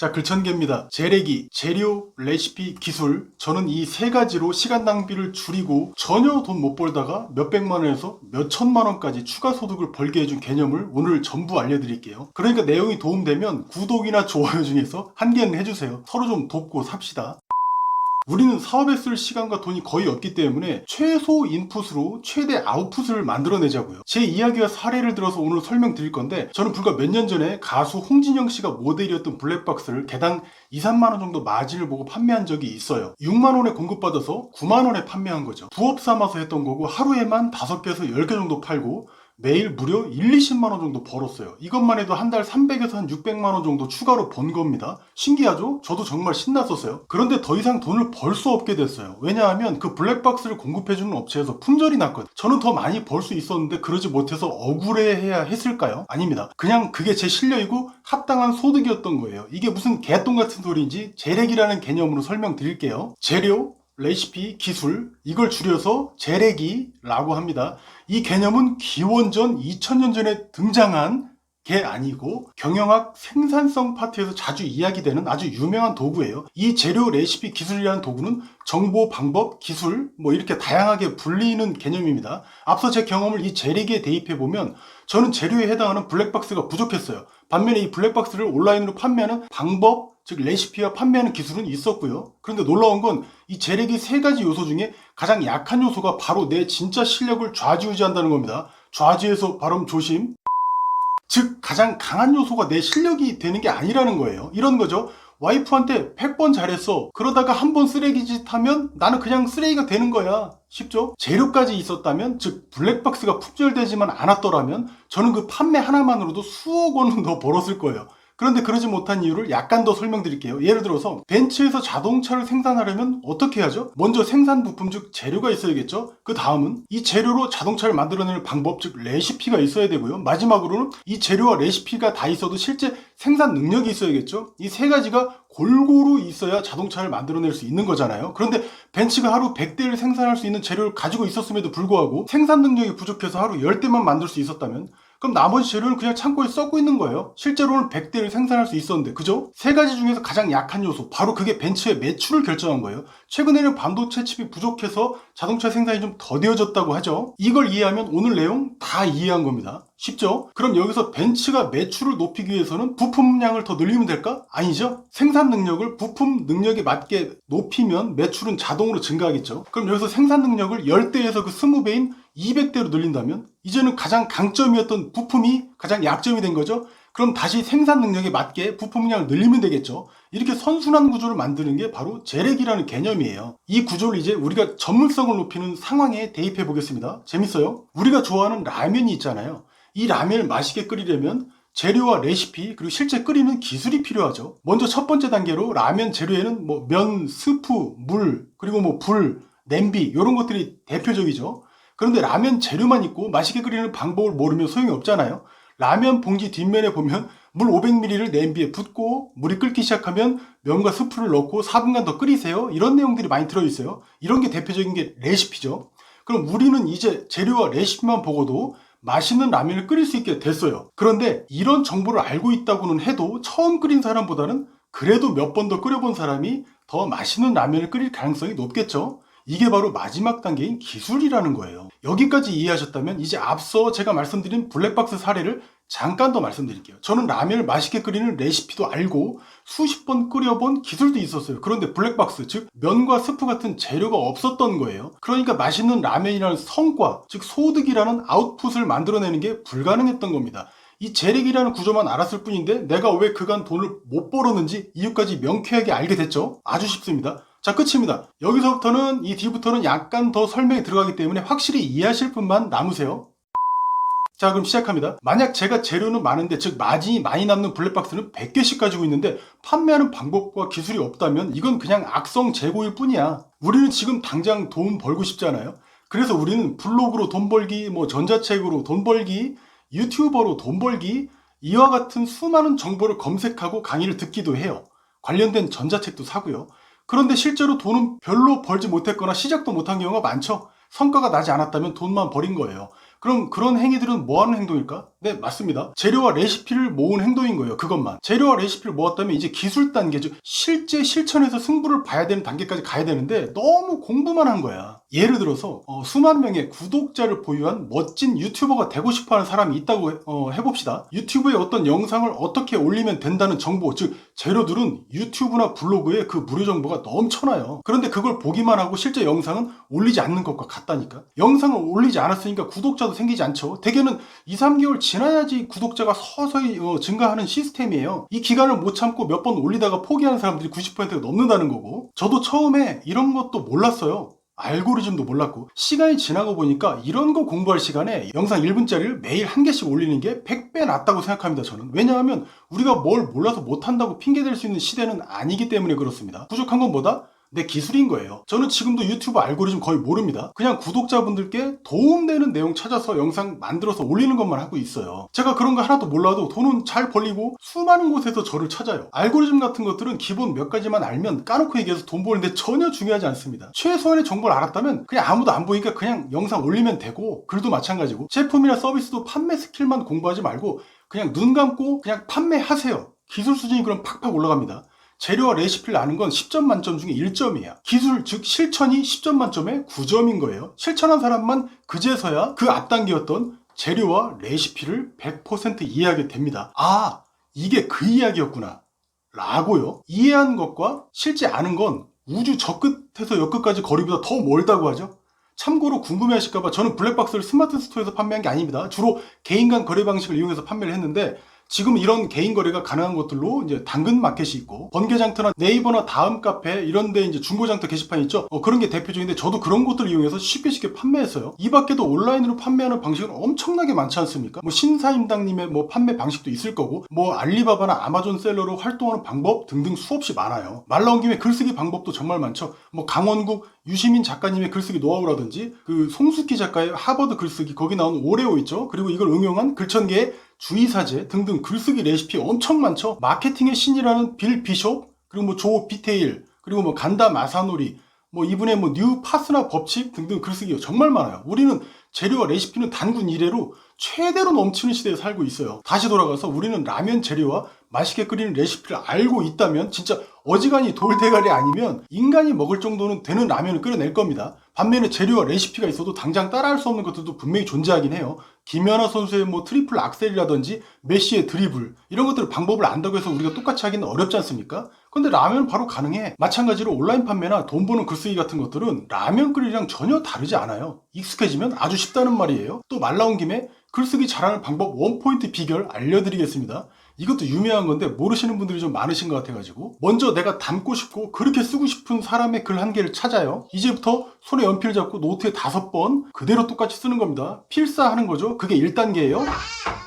자, 글천개입니다. 재래기, 재료, 레시피, 기술. 저는 이 세 가지로 시간 낭비를 줄이고 전혀 돈 못 벌다가 몇백만 원에서 몇천만 원까지 추가 소득을 벌게 해준 개념을 오늘 전부 알려드릴게요. 그러니까 내용이 도움되면 구독이나 좋아요 중에서 한 개는 해주세요. 서로 좀 돕고 삽시다. 우리는 사업에 쓸 시간과 돈이 거의 없기 때문에 최소 인풋으로 최대 아웃풋을 만들어내자고요. 제 이야기와 사례를 들어서 오늘 설명드릴 건데, 저는 불과 몇 년 전에 가수 홍진영 씨가 모델이었던 블랙박스를 개당 2, 3만 원 정도 마진을 보고 판매한 적이 있어요. 6만 원에 공급받아서 9만 원에 판매한 거죠. 부업 삼아서 했던 거고, 하루에만 5개에서 10개 정도 팔고 매일 무려 1, 20만 원 정도 벌었어요. 이것만 해도 한 달 300에서 한 600만 원 정도 추가로 번 겁니다. 신기하죠? 저도 정말 신났었어요. 그런데 더 이상 돈을 벌 수 없게 됐어요. 왜냐하면 그 블랙박스를 공급해주는 업체에서 품절이 났거든요. 저는 더 많이 벌 수 있었는데 그러지 못해서 억울해해야 했을까요? 아닙니다. 그냥 그게 제 실력이고 합당한 소득이었던 거예요. 이게 무슨 개똥 같은 소리인지 재래기라는 개념으로 설명드릴게요. 재료, 레시피, 기술, 이걸 줄여서 재래기라고 합니다. 이 개념은 기원전 2000년 전에 등장한 게 아니고 경영학 생산성 파트에서 자주 이야기되는 아주 유명한 도구예요. 이 재료, 레시피, 기술이라는 도구는 정보, 방법, 기술 이렇게 다양하게 불리는 개념입니다. 앞서 제 경험을 이 재래기에 대입해보면 저는 재료에 해당하는 블랙박스가 부족했어요. 반면에 이 블랙박스를 온라인으로 판매하는 방법, 즉 레시피와 판매하는 기술은 있었고요. 그런데 놀라운 건 이 재래기 세 가지 요소 중에 가장 약한 요소가 바로 내 진짜 실력을 좌지우지한다는 겁니다. 좌지에서 발음 조심. 즉 가장 강한 요소가 내 실력이 되는 게 아니라는 거예요. 이런 거죠. 와이프한테 100번 잘했어. 그러다가 한 번 쓰레기짓 하면 나는 그냥 쓰레기가 되는 거야. 쉽죠? 재료까지 있었다면, 즉 블랙박스가 품절되지만 않았더라면 저는 그 판매 하나만으로도 수억 원은 더 벌었을 거예요. 그런데 그러지 못한 이유를 약간 더 설명드릴게요. 예를 들어서 벤츠에서 자동차를 생산하려면 어떻게 하죠? 먼저 생산 부품, 즉 재료가 있어야겠죠. 그 다음은 이 재료로 자동차를 만들어내는 방법, 즉 레시피가 있어야 되고요. 마지막으로는 이 재료와 레시피가 다 있어도 실제 생산 능력이 있어야겠죠. 이 세 가지가 골고루 있어야 자동차를 만들어낼 수 있는 거잖아요. 그런데 벤츠가 하루 100대를 생산할 수 있는 재료를 가지고 있었음에도 불구하고 생산 능력이 부족해서 하루 10대만 만들 수 있었다면, 그럼 나머지 재료는 그냥 창고에 썩고 있는 거예요. 실제로는 100대를 생산할 수 있었는데, 그죠? 세 가지 중에서 가장 약한 요소, 바로 그게 벤츠의 매출을 결정한 거예요. 최근에는 반도체 칩이 부족해서 자동차 생산이 좀 더뎌졌다고 하죠. 이걸 이해하면 오늘 내용 다 이해한 겁니다. 쉽죠? 그럼 여기서 벤츠가 매출을 높이기 위해서는 부품량을 더 늘리면 될까? 아니죠. 생산 능력을 부품 능력에 맞게 높이면 매출은 자동으로 증가하겠죠. 그럼 여기서 생산 능력을 10대에서 그 20배인 200대로 늘린다면 이제는 가장 강점이었던 부품이 가장 약점이 된 거죠. 그럼 다시 생산 능력에 맞게 부품량을 늘리면 되겠죠. 이렇게 선순환 구조를 만드는 게 바로 재래기라는 개념이에요. 이 구조를 이제 우리가 전문성을 높이는 상황에 대입해 보겠습니다. 재밌어요? 우리가 좋아하는 라면이 있잖아요. 이 라면을 맛있게 끓이려면 재료와 레시피, 그리고 실제 끓이는 기술이 필요하죠. 먼저 첫 번째 단계로 라면 재료에는 면, 스프, 물, 그리고 불, 냄비 이런 것들이 대표적이죠. 그런데 라면 재료만 있고 맛있게 끓이는 방법을 모르면 소용이 없잖아요. 라면 봉지 뒷면에 보면 물 500ml를 냄비에 붓고 물이 끓기 시작하면 면과 스프를 넣고 4분간 더 끓이세요. 이런 내용들이 많이 들어있어요. 이런 게 대표적인 게 레시피죠. 그럼 우리는 이제 재료와 레시피만 보고도 맛있는 라면을 끓일 수 있게 됐어요. 그런데 이런 정보를 알고 있다고는 해도 처음 끓인 사람보다는 그래도 몇 번 더 끓여본 사람이 더 맛있는 라면을 끓일 가능성이 높겠죠. 이게 바로 마지막 단계인 기술이라는 거예요. 여기까지 이해하셨다면 이제 앞서 제가 말씀드린 블랙박스 사례를 잠깐 더 말씀드릴게요. 저는 라면을 맛있게 끓이는 레시피도 알고 수십 번 끓여본 기술도 있었어요. 그런데 블랙박스, 즉 면과 스프 같은 재료가 없었던 거예요. 그러니까 맛있는 라면이라는 성과, 즉 소득이라는 아웃풋을 만들어내는 게 불가능했던 겁니다. 이 재래기라는 구조만 알았을 뿐인데 내가 왜 그간 돈을 못 벌었는지 이유까지 명쾌하게 알게 됐죠. 아주 쉽습니다. 자, 끝입니다. 여기서부터는 이 뒤부터는 약간 더 설명이 들어가기 때문에 확실히 이해하실 분만 남으세요. 자, 그럼 시작합니다. 만약 제가 재료는 많은데, 즉 마진이 많이 남는 블랙박스는 100개씩 가지고 있는데 판매하는 방법과 기술이 없다면 이건 그냥 악성 재고일 뿐이야. 우리는 지금 당장 돈 벌고 싶잖아요. 그래서 우리는 블로그로 돈 벌기, 전자책으로 돈 벌기, 유튜버로 돈 벌기, 이와 같은 수많은 정보를 검색하고 강의를 듣기도 해요. 관련된 전자책도 사고요. 그런데 실제로 돈은 별로 벌지 못했거나 시작도 못한 경우가 많죠. 성과가 나지 않았다면 돈만 버린 거예요. 그럼 그런 행위들은 뭐 하는 행동일까? 네, 맞습니다. 재료와 레시피를 모은 행동인 거예요. 그것만. 재료와 레시피를 모았다면 이제 기술 단계, 즉 실제 실천에서 승부를 봐야 되는 단계까지 가야 되는데 너무 공부만 한 거야. 예를 들어서 수만 명의 구독자를 보유한 멋진 유튜버가 되고 싶어하는 사람이 있다고 해봅시다. 유튜브에 어떤 영상을 어떻게 올리면 된다는 정보, 즉 재료들은 유튜브나 블로그에 그 무료 정보가 넘쳐나요. 그런데 그걸 보기만 하고 실제 영상은 올리지 않는 것과 같다니까. 영상을 올리지 않았으니까 구독자도 생기지 않죠. 대개는 2, 3개월 지나야지 구독자가 서서히 증가하는 시스템이에요. 이 기간을 못 참고 몇 번 올리다가 포기하는 사람들이 90%가 넘는다는 거고, 저도 처음에 이런 것도 몰랐어요. 알고리즘도 몰랐고, 시간이 지나고 보니까 이런 거 공부할 시간에 영상 1분짜리를 매일 한 개씩 올리는 게 100배 낫다고 생각합니다. 저는. 왜냐하면 우리가 뭘 몰라서 못한다고 핑계댈 수 있는 시대는 아니기 때문에 그렇습니다. 부족한 건 뭐다? 내 기술인 거예요. 저는 지금도 유튜브 알고리즘 거의 모릅니다. 그냥 구독자분들께 도움되는 내용 찾아서 영상 만들어서 올리는 것만 하고 있어요. 제가 그런 거 하나도 몰라도 돈은 잘 벌리고 수많은 곳에서 저를 찾아요. 알고리즘 같은 것들은 기본 몇 가지만 알면 까놓고 얘기해서 돈 버는데 전혀 중요하지 않습니다. 최소한의 정보를 알았다면 그냥 아무도 안 보이니까 그냥 영상 올리면 되고, 글도 마찬가지고, 제품이나 서비스도 판매 스킬만 공부하지 말고 그냥 눈 감고 그냥 판매하세요. 기술 수준이 그럼 팍팍 올라갑니다. 재료와 레시피를 아는 건 10점 만점 중에 1점이에요. 기술, 즉 실천이 10점 만점에 9점인 거예요. 실천한 사람만 그제서야 그 앞단계였던 재료와 레시피를 100% 이해하게 됩니다. 아, 이게 그 이야기였구나 라고요. 이해한 것과 실제 아는 건 우주 저 끝에서 여 끝까지 거리보다 더 멀다고 하죠. 참고로 궁금해하실까봐 저는 블랙박스를 스마트 스토어에서 판매한 게 아닙니다. 주로 개인 간 거래 방식을 이용해서 판매를 했는데, 지금 이런 개인 거래가 가능한 것들로 이제 당근 마켓이 있고, 번개장터나 네이버나 다음 카페 이런 데 이제 중고장터 게시판 있죠. 그런 게 대표적인데 저도 그런 것들을 이용해서 쉽게 판매했어요. 이 밖에도 온라인으로 판매하는 방식은 엄청나게 많지 않습니까? 뭐 신사임당님의 뭐 판매 방식도 있을 거고, 뭐 알리바바나 아마존 셀러로 활동하는 방법 등등 수없이 많아요. 말 나온 김에 글쓰기 방법도 정말 많죠. 뭐 강원국 유시민 작가님의 글쓰기 노하우라든지, 그 송숙희 작가의 하버드 글쓰기, 거기 나오는 오레오 있죠. 그리고 이걸 응용한 글천계의 주의사제 등등 글쓰기 레시피 엄청 많죠. 마케팅의 신이라는 빌 비숍, 그리고 뭐 조 비테일, 그리고 뭐 간다 마사노리, 뭐 이분의 뭐 뉴 파스나 법칙 등등 글쓰기가 정말 많아요. 우리는 재료와 레시피는 단군 이래로 최대로 넘치는 시대에 살고 있어요. 다시 돌아가서 우리는 라면 재료와 맛있게 끓이는 레시피를 알고 있다면 진짜 어지간히 돌대가리 아니면 인간이 먹을 정도는 되는 라면을 끓여낼 겁니다. 반면에 재료와 레시피가 있어도 당장 따라할 수 없는 것들도 분명히 존재하긴 해요. 김연아 선수의 뭐 트리플 악셀이라든지 메시의 드리블, 이런 것들을 방법을 안다고 해서 우리가 똑같이 하기는 어렵지 않습니까? 근데 라면은 바로 가능해. 마찬가지로 온라인 판매나 돈 버는 글쓰기 같은 것들은 라면 끓이랑 전혀 다르지 않아요. 익숙해지면 아주 쉽다는 말이에요. 또 말 나온 김에 글쓰기 잘하는 방법 원포인트 비결 알려드리겠습니다. 이것도 유명한 건데 모르시는 분들이 좀 많으신 것 같아가지고, 먼저 내가 담고 싶고 그렇게 쓰고 싶은 사람의 글 한 개를 찾아요. 이제부터 손에 연필 잡고 노트에 5번 그대로 똑같이 쓰는 겁니다. 필사하는 거죠. 그게 1단계예요.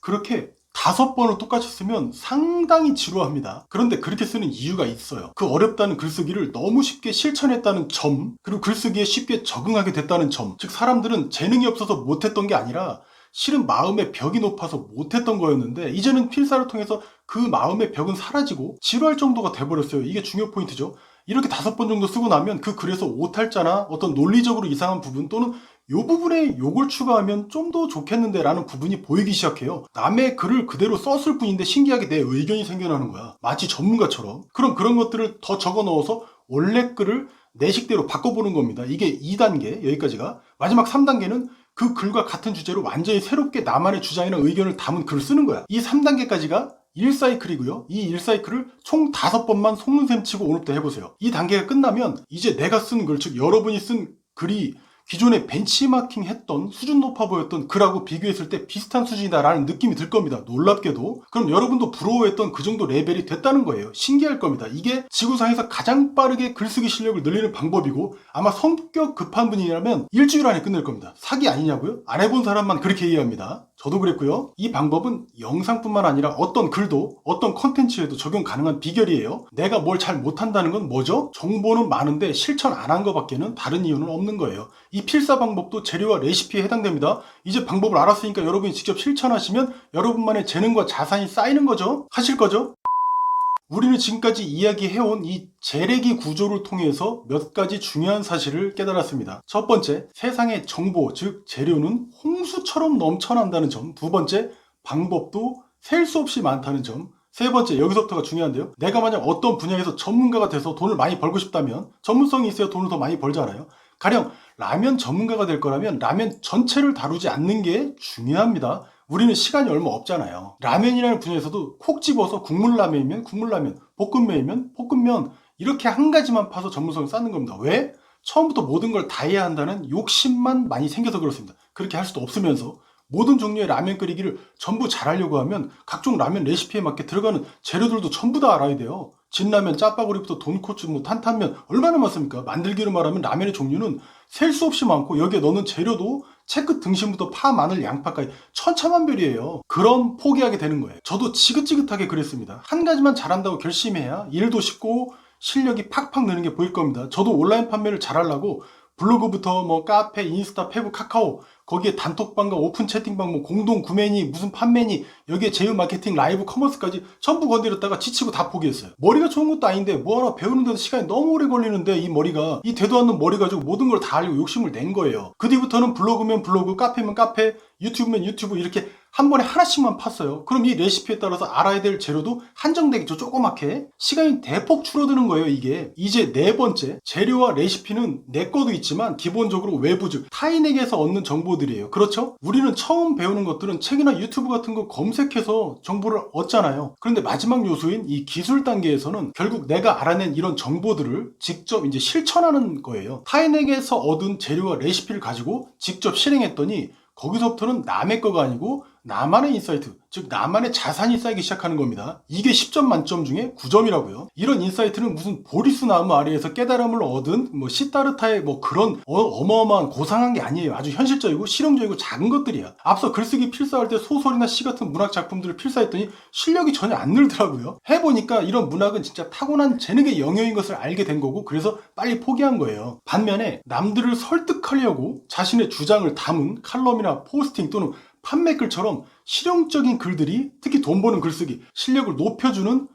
그렇게 5번을 똑같이 쓰면 상당히 지루합니다. 그런데 그렇게 쓰는 이유가 있어요. 그 어렵다는 글쓰기를 너무 쉽게 실천했다는 점, 그리고 글쓰기에 쉽게 적응하게 됐다는 점. 즉 사람들은 재능이 없어서 못했던 게 아니라 실은 마음의 벽이 높아서 못했던 거였는데, 이제는 필사를 통해서 그 마음의 벽은 사라지고 지루할 정도가 돼버렸어요. 이게 중요 포인트죠. 이렇게 5번 정도 쓰고 나면 그 글에서 오탈자나 어떤 논리적으로 이상한 부분, 또는 요 부분에 요걸 추가하면 좀 더 좋겠는데 라는 부분이 보이기 시작해요. 남의 글을 그대로 썼을 뿐인데 신기하게 내 의견이 생겨나는 거야. 마치 전문가처럼. 그럼 그런 것들을 더 적어 넣어서 원래 글을 내 식대로 바꿔보는 겁니다. 이게 2단계, 여기까지가. 마지막 3단계는 그 글과 같은 주제로 완전히 새롭게 나만의 주장이나 의견을 담은 글을 쓰는 거야. 이 3단계까지가 1사이클이고요. 이 1사이클을 총 5번만 속눈샘 치고 오늘부터 해보세요. 이 단계가 끝나면 이제 내가 쓴 글, 즉 여러분이 쓴 글이 기존에 벤치마킹 했던 수준 높아 보였던 글하고 비교했을 때 비슷한 수준이다라는 느낌이 들 겁니다. 놀랍게도. 그럼 여러분도 부러워했던 그 정도 레벨이 됐다는 거예요. 신기할 겁니다. 이게 지구상에서 가장 빠르게 글쓰기 실력을 늘리는 방법이고, 아마 성격 급한 분이라면 일주일 안에 끝낼 겁니다. 사기 아니냐고요? 안 해본 사람만 그렇게 이해합니다. 저도 그랬고요. 이 방법은 영상뿐만 아니라 어떤 글도 어떤 컨텐츠에도 적용 가능한 비결이에요. 내가 뭘 잘 못한다는 건 뭐죠? 정보는 많은데 실천 안 한 것밖에는 다른 이유는 없는 거예요. 이 필사 방법도 재료와 레시피에 해당됩니다. 이제 방법을 알았으니까 여러분이 직접 실천하시면 여러분만의 재능과 자산이 쌓이는 거죠. 하실 거죠? 우리는 지금까지 이야기해온 이 재래기 구조를 통해서 몇 가지 중요한 사실을 깨달았습니다. 첫 번째, 세상의 정보, 즉 재료는 홍수처럼 넘쳐난다는 점. 두 번째, 방법도 셀 수 없이 많다는 점. 세 번째, 여기서부터가 중요한데요. 내가 만약 어떤 분야에서 전문가가 돼서 돈을 많이 벌고 싶다면 전문성이 있어야 돈을 더 많이 벌잖아요. 가령 라면 전문가가 될 거라면 라면 전체를 다루지 않는 게 중요합니다. 우리는 시간이 얼마 없잖아요. 라면이라는 분야에서도 콕 집어서 국물라면이면 국물라면, 볶음면이면 볶음면, 이렇게 한 가지만 파서 전문성을 쌓는 겁니다. 왜? 처음부터 모든 걸 다 해야 한다는 욕심만 많이 생겨서 그렇습니다. 그렇게 할 수도 없으면서 모든 종류의 라면 끓이기를 전부 잘하려고 하면 각종 라면 레시피에 맞게 들어가는 재료들도 전부 다 알아야 돼요. 진라면, 짜파구리부터 돈코츠, 탄탄면 얼마나 많습니까? 만들기로 말하면 라면의 종류는 셀 수 없이 많고 여기에 넣는 재료도 채끝 등심부터 파, 마늘, 양파까지 천차만별이에요. 그럼 포기하게 되는 거예요. 저도 지긋지긋하게 그랬습니다. 한 가지만 잘한다고 결심해야 일도 쉽고 실력이 팍팍 느는 게 보일 겁니다. 저도 온라인 판매를 잘하려고 블로그부터 카페, 인스타, 페북, 카카오, 거기에 단톡방과 오픈 채팅방, 공동 구매니, 무슨 판매니, 여기에 제휴 마케팅, 라이브 커머스까지 전부 건드렸다가 지치고 다 포기했어요. 머리가 좋은 것도 아닌데 뭐 하나 배우는데도 시간이 너무 오래 걸리는데 이 되도 않는 머리 가지고 모든 걸 다 알고 욕심을 낸 거예요. 그 뒤부터는 블로그면 블로그, 카페면 카페, 유튜브면 유튜브, 이렇게 한 번에 하나씩만 팠어요. 그럼 이 레시피에 따라서 알아야 될 재료도 한정되겠죠. 조그맣게. 시간이 대폭 줄어드는 거예요, 이게. 이제 네 번째, 재료와 레시피는 내 거도 있지만 기본적으로 외부, 즉 타인에게서 얻는 정보들이에요. 그렇죠? 우리는 처음 배우는 것들은 책이나 유튜브 같은 거 검색해서 정보를 얻잖아요. 그런데 마지막 요소인 이 기술 단계에서는 결국 내가 알아낸 이런 정보들을 직접 이제 실천하는 거예요. 타인에게서 얻은 재료와 레시피를 가지고 직접 실행했더니 거기서부터는 남의 거가 아니고 나만의 인사이트, 즉 나만의 자산이 쌓이기 시작하는 겁니다. 이게 10점 만점 중에 9점이라고요. 이런 인사이트는 무슨 보리수 나무 아래에서 깨달음을 얻은 시타르타의 그런 어마어마한 고상한 게 아니에요. 아주 현실적이고 실용적이고 작은 것들이야. 앞서 글쓰기 필사할 때 소설이나 시 같은 문학 작품들을 필사했더니 실력이 전혀 안 늘더라고요. 해보니까 이런 문학은 진짜 타고난 재능의 영역인 것을 알게 된 거고, 그래서 빨리 포기한 거예요. 반면에 남들을 설득하려고 자신의 주장을 담은 칼럼이나 포스팅 또는 판매글처럼 실용적인 글들이, 특히 돈 버는 글쓰기, 실력을 높여주는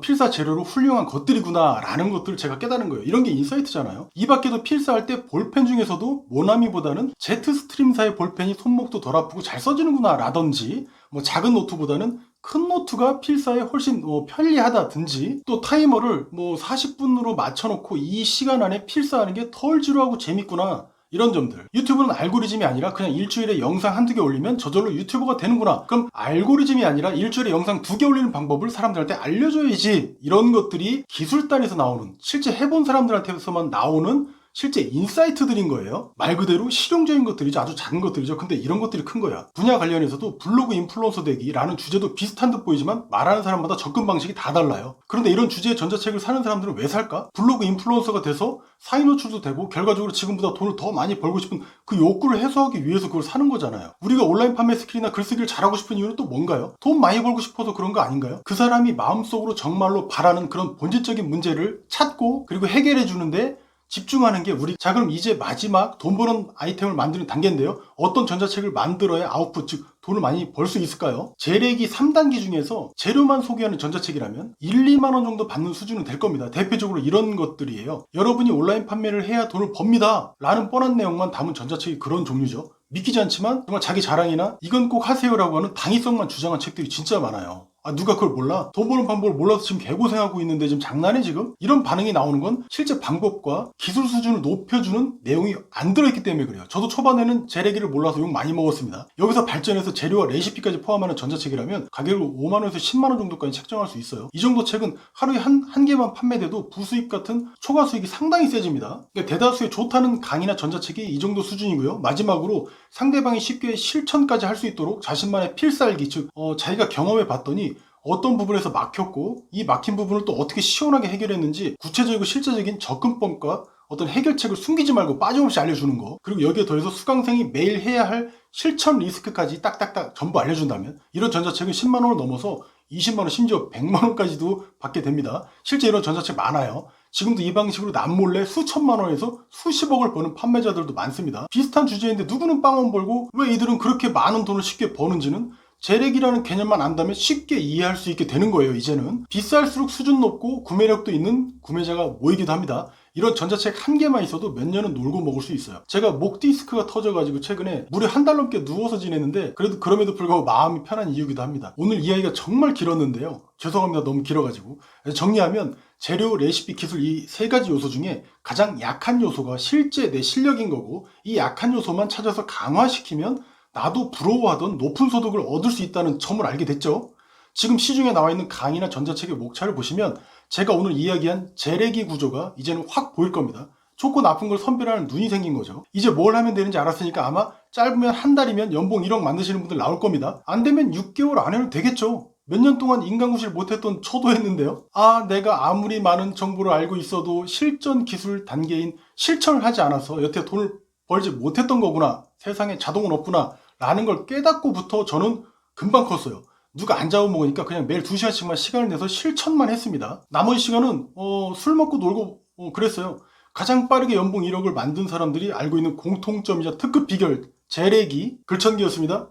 필사 재료로 훌륭한 것들이구나 라는 것들을 제가 깨달은 거예요. 이런 게 인사이트잖아요. 이 밖에도 필사할 때 볼펜 중에서도 모나미보다는 제트스트림사의 볼펜이 손목도 덜 아프고 잘 써지는구나 라든지, 작은 노트보다는 큰 노트가 필사에 훨씬 편리하다든지, 또 타이머를 40분으로 맞춰놓고 이 시간 안에 필사하는 게 덜 지루하고 재밌구나, 이런 점들. 유튜브는 알고리즘이 아니라 그냥 일주일에 영상 한두 개 올리면 저절로 유튜버가 되는구나. 그럼 알고리즘이 아니라 일주일에 영상 2개 올리는 방법을 사람들한테 알려줘야지. 이런 것들이 기술단에서 나오는, 실제 해본 사람들한테서만 나오는 실제 인사이트들인 거예요. 말 그대로 실용적인 것들이죠. 아주 작은 것들이죠. 근데 이런 것들이 큰 거야. 분야 관련해서도 블로그 인플루언서 되기라는 주제도 비슷한 듯 보이지만 말하는 사람마다 접근 방식이 다 달라요. 그런데 이런 주제의 전자책을 사는 사람들은 왜 살까? 블로그 인플루언서가 돼서 사인 노출도 되고 결과적으로 지금보다 돈을 더 많이 벌고 싶은 그 욕구를 해소하기 위해서 그걸 사는 거잖아요. 우리가 온라인 판매 스킬이나 글쓰기를 잘하고 싶은 이유는 또 뭔가요? 돈 많이 벌고 싶어서 그런 거 아닌가요? 그 사람이 마음속으로 정말로 바라는 그런 본질적인 문제를 찾고 그리고 해결해 주는데 집중하는 게 자, 그럼 이제 마지막 돈 버는 아이템을 만드는 단계인데요. 어떤 전자책을 만들어야 아웃풋, 즉 돈을 많이 벌 수 있을까요? 재래기 3단계 중에서 재료만 소개하는 전자책이라면 1, 2만 원 정도 받는 수준은 될 겁니다. 대표적으로 이런 것들이에요. 여러분이 온라인 판매를 해야 돈을 법니다 라는 뻔한 내용만 담은 전자책이 그런 종류죠. 믿기지 않지만 정말 자기 자랑이나 이건 꼭 하세요라고 하는 당위성만 주장한 책들이 진짜 많아요. 누가 그걸 몰라? 돈 버는 방법을 몰라서 지금 개고생하고 있는데 지금 장난해 지금? 이런 반응이 나오는 건 실제 방법과 기술 수준을 높여주는 내용이 안 들어있기 때문에 그래요. 저도 초반에는 재래기를 몰라서 욕 많이 먹었습니다. 여기서 발전해서 재료와 레시피까지 포함하는 전자책이라면 가격을 5만원에서 10만원 정도까지 책정할 수 있어요. 이 정도 책은 하루에 한 개만 판매돼도 부수입 같은 초과 수익이 상당히 세집니다. 그러니까 대다수의 좋다는 강의나 전자책이 이 정도 수준이고요. 마지막으로 상대방이 쉽게 실천까지 할 수 있도록 자신만의 필살기, 즉 자기가 경험해 봤더니 어떤 부분에서 막혔고 이 막힌 부분을 또 어떻게 시원하게 해결했는지 구체적이고 실제적인 접근법과 어떤 해결책을 숨기지 말고 빠짐없이 알려주는 거, 그리고 여기에 더해서 수강생이 매일 해야 할 실천 리스크까지 딱딱딱 전부 알려준다면 이런 전자책은 10만원을 넘어서 20만원, 심지어 100만원까지도 받게 됩니다. 실제 이런 전자책 많아요. 지금도 이 방식으로 남몰래 수천만원에서 수십억을 버는 판매자들도 많습니다. 비슷한 주제인데 누구는 빵원 벌고 왜 이들은 그렇게 많은 돈을 쉽게 버는지는 재래기라는 개념만 안다면 쉽게 이해할 수 있게 되는 거예요. 이제는 비쌀수록 수준 높고 구매력도 있는 구매자가 모이기도 합니다. 이런 전자책 한 개만 있어도 몇 년은 놀고 먹을 수 있어요. 제가 목 디스크가 터져가지고 최근에 무려 한 달 넘게 누워서 지냈는데 그럼에도 불구하고 마음이 편한 이유기도 합니다. 오늘 이야기가 정말 길었는데요. 죄송합니다. 너무 길어가지고. 정리하면 재료, 레시피, 기술 이 세 가지 요소 중에 가장 약한 요소가 실제 내 실력인 거고, 이 약한 요소만 찾아서 강화시키면 나도 부러워하던 높은 소득을 얻을 수 있다는 점을 알게 됐죠. 지금 시중에 나와 있는 강의나 전자책의 목차를 보시면 제가 오늘 이야기한 재래기 구조가 이제는 확 보일 겁니다. 좋고 나쁜 걸 선별하는 눈이 생긴 거죠. 이제 뭘 하면 되는지 알았으니까 아마 짧으면 한 달이면 연봉 1억 만드시는 분들 나올 겁니다. 안 되면 6개월 안에는 되겠죠. 몇 년 동안 인간구실 못했던 저도 했는데요. 내가 아무리 많은 정보를 알고 있어도 실전 기술 단계인 실천을 하지 않아서 여태 돈을 벌지 못했던 거구나. 세상에 자동은 없구나. 라는 걸 깨닫고부터 저는 금방 컸어요. 누가 안 잡아먹으니까 그냥 매일 2시간씩만 시간을 내서 실천만 했습니다. 나머지 시간은 술 먹고 놀고 그랬어요. 가장 빠르게 연봉 1억을 만든 사람들이 알고 있는 공통점이자 특급 비결, 재래기 글천기였습니다.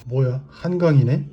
뭐야, 한강이네?